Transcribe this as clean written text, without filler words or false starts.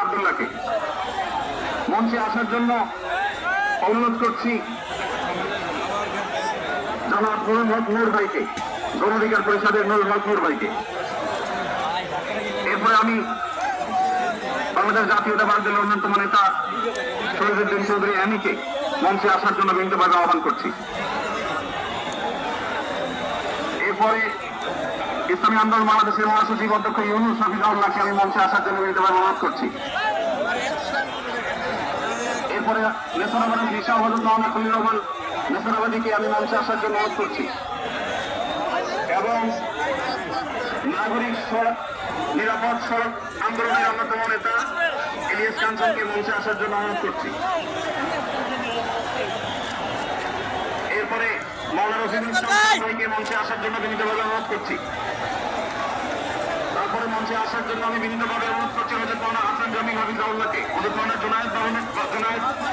আব্দুল্লাহকে মঞ্চে আসার জন্য অনুরোধ করছি জনাব নুরুল হক নূর ভাইকে, গণ অধিকার পরিষদের নুরুল হক নূর ভাইকে। এরপরে আমি বাংলাদেশ জাতীয়তাবাদী দলের অন্যতম নেতা শহীদুদ্দিন চৌধুরী অ্যানিকে মঞ্চে আসার জন্য বিনীতভাবে আহ্বান করছি। এরপরে ইসলামী আন্দোলন বাংলাদেশের মহাসচিব অধ্যক্ষ ইউনুস হাফিজাহুল্লাহকে আমি মঞ্চে আসার জন্য বিনীতভাবে অনুরোধ করছি। এরপরে নেসারাবাদী শাহবাজুর রহমান খলিল রহমান নেসারাবাদীকে আমি মঞ্চে আসার জন্য অনুরোধ করছি এবং নাগরিক নিরাপদ সড়ক আন্দোলনের অন্যতম নেতা ইলিয়াস কাঞ্চনকে মঞ্চে আসার জন্য অনুরোধ করছি। এরপরে মাওলানা রশিদুল ইসলাম ভাইকে মঞ্চে আসার জন্য বিনীতভাবে অনুরোধ করছি। তারপরে মঞ্চে আসার জন্য আমি বিনীতভাবে অনুরোধ করছি হযরত মাওলানা হাসান জামিল হাফিজাহুল্লাহকে।